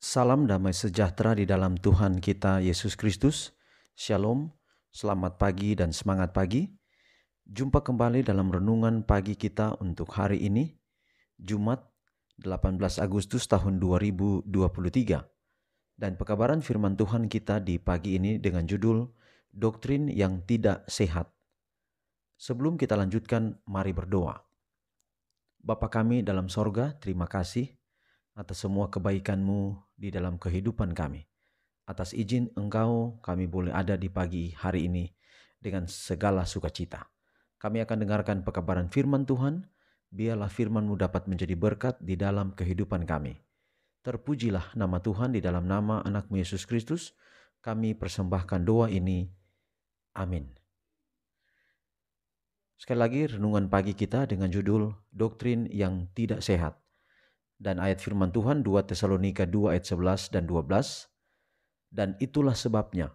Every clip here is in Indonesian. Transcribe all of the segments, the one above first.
Salam damai sejahtera di dalam Tuhan kita Yesus Kristus. Shalom, selamat pagi dan semangat pagi. Jumpa kembali dalam renungan pagi kita untuk hari ini, Jumat 18 Agustus tahun 2023. Dan pekabaran firman Tuhan kita di pagi ini dengan judul Doktrin yang Tidak Sehat. Sebelum kita lanjutkan, mari berdoa. Bapa kami dalam sorga, terima kasih atas semua kebaikan-Mu di dalam kehidupan kami. Atas izin Engkau, kami boleh ada di pagi hari ini dengan segala sukacita. Kami akan dengarkan pekabaran firman Tuhan, biarlah firman-Mu dapat menjadi berkat di dalam kehidupan kami. Terpujilah nama Tuhan di dalam nama anak-Mu Yesus Kristus, kami persembahkan doa ini. Amin. Sekali lagi renungan pagi kita dengan judul Doktrin yang Tidak Sehat. Dan ayat firman Tuhan 2 Tesalonika 2 ayat 11 dan 12. Dan itulah sebabnya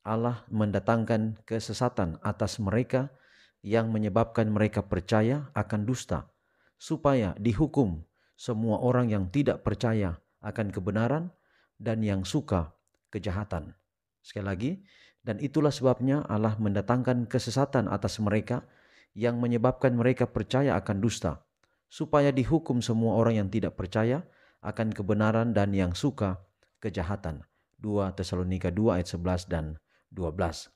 Allah mendatangkan kesesatan atas mereka yang menyebabkan mereka percaya akan dusta, supaya dihukum semua orang yang tidak percaya akan kebenaran dan yang suka kejahatan. Sekali lagi, dan itulah sebabnya Allah mendatangkan kesesatan atas mereka yang menyebabkan mereka percaya akan dusta, supaya dihukum semua orang yang tidak percaya akan kebenaran dan yang suka kejahatan. 2 Tesalonika 2 ayat 11 dan 12.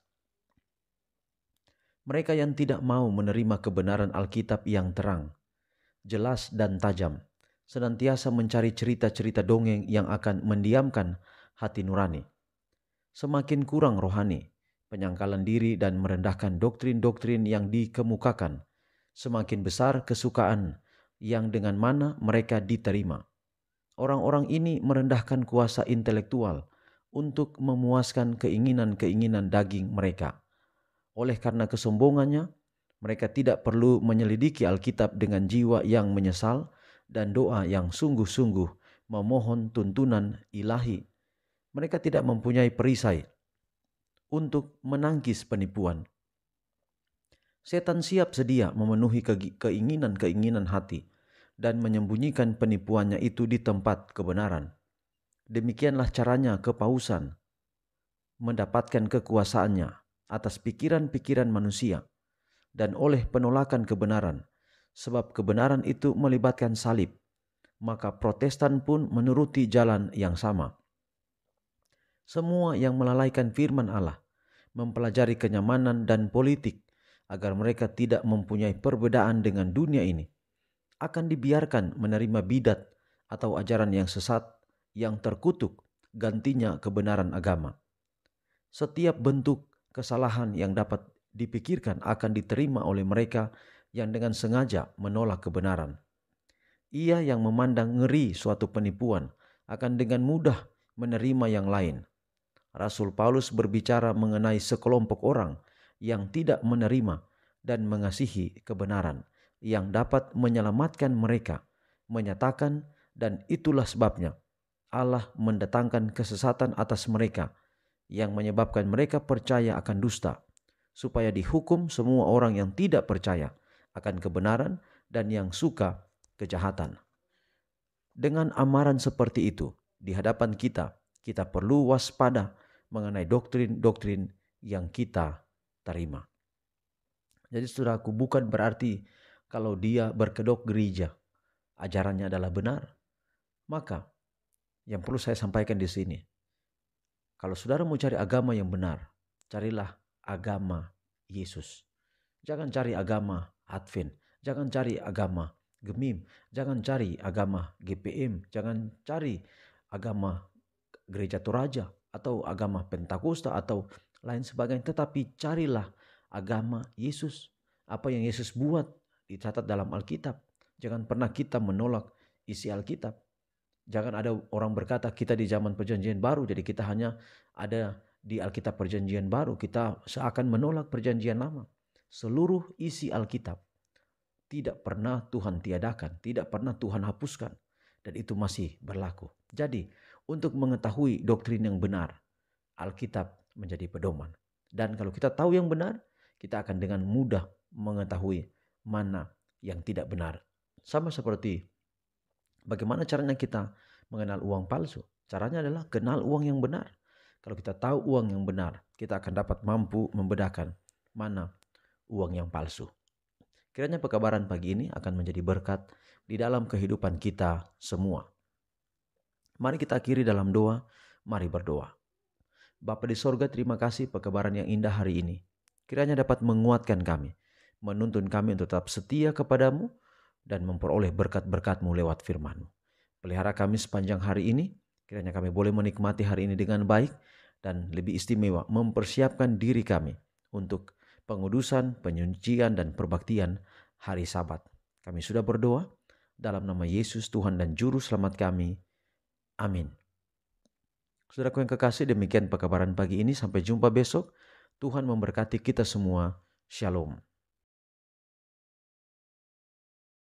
Mereka yang tidak mau menerima kebenaran Alkitab yang terang, jelas dan tajam, senantiasa mencari cerita-cerita dongeng yang akan mendiamkan hati nurani. Semakin kurang rohani, penyangkalan diri dan merendahkan doktrin-doktrin yang dikemukakan, semakin besar kesukaan yang dengan mana mereka diterima. Orang-orang ini merendahkan kuasa intelektual untuk memuaskan keinginan-keinginan daging mereka. Oleh karena kesombongannya, mereka tidak perlu menyelidiki Alkitab dengan jiwa yang menyesal dan doa yang sungguh-sungguh memohon tuntunan ilahi. Mereka tidak mempunyai perisai untuk menangkis penipuan. Setan siap sedia memenuhi keinginan-keinginan hati dan menyembunyikan penipuannya itu di tempat kebenaran. Demikianlah caranya kepausan mendapatkan kekuasaannya atas pikiran-pikiran manusia dan oleh penolakan kebenaran, sebab kebenaran itu melibatkan salib, maka Protestan pun menuruti jalan yang sama. Semua yang melalaikan firman Allah, mempelajari kenyamanan dan politik agar mereka tidak mempunyai perbedaan dengan dunia ini, akan dibiarkan menerima bidat atau ajaran yang sesat yang terkutuk gantinya kebenaran agama. Setiap bentuk kesalahan yang dapat dipikirkan akan diterima oleh mereka yang dengan sengaja menolak kebenaran. Ia yang memandang ngeri suatu penipuan akan dengan mudah menerima yang lain. Rasul Paulus berbicara mengenai sekelompok orang yang tidak menerima dan mengasihi kebenaran yang dapat menyelamatkan mereka, menyatakan, dan itulah sebabnya Allah mendatangkan kesesatan atas mereka yang menyebabkan mereka percaya akan dusta, supaya dihukum semua orang yang tidak percaya akan kebenaran dan yang suka kejahatan. Dengan amaran seperti itu di hadapan kita perlu waspada mengenai doktrin-doktrin yang kita terima. Jadi saudaraku, bukan berarti kalau dia berkedok gereja, ajarannya adalah benar. Maka yang perlu saya sampaikan di sini, kalau saudara mau cari agama yang benar, carilah agama Yesus. Jangan cari agama Advent, jangan cari agama Gemim, jangan cari agama GPM, jangan cari agama Gereja Toraja atau agama Pentakosta atau lain sebagainya, tetapi carilah agama Yesus. Apa yang Yesus buat dicatat dalam Alkitab. Jangan pernah kita menolak isi Alkitab. Jangan ada orang berkata kita di zaman perjanjian baru, jadi kita hanya ada di Alkitab perjanjian baru, kita seakan menolak perjanjian lama. Seluruh isi Alkitab tidak pernah Tuhan tiadakan, tidak pernah Tuhan hapuskan, dan itu masih berlaku. Jadi untuk mengetahui doktrin yang benar, Alkitab menjadi pedoman. Dan kalau kita tahu yang benar, kita akan dengan mudah mengetahui mana yang tidak benar. Sama seperti bagaimana caranya kita mengenal uang palsu. Caranya adalah kenal uang yang benar. Kalau kita tahu uang yang benar, kita akan dapat mampu membedakan mana uang yang palsu. Kiranya pekabaran pagi ini akan menjadi berkat di dalam kehidupan kita semua. Mari kita akhiri dalam doa, mari berdoa. Bapa di sorga, terima kasih pekabaran yang indah hari ini. Kiranya dapat menguatkan kami, menuntun kami untuk tetap setia kepadamu dan memperoleh berkat-berkat-mu lewat firman-Mu. Pelihara kami sepanjang hari ini, kiranya kami boleh menikmati hari ini dengan baik dan lebih istimewa mempersiapkan diri kami untuk pengudusan, penyucian, dan perbaktian hari Sabat. Kami sudah berdoa dalam nama Yesus Tuhan dan Juru Selamat kami. Amin. Saudaraku yang kekasih, demikian pekabaran pagi ini. Sampai jumpa besok. Tuhan memberkati kita semua. Shalom.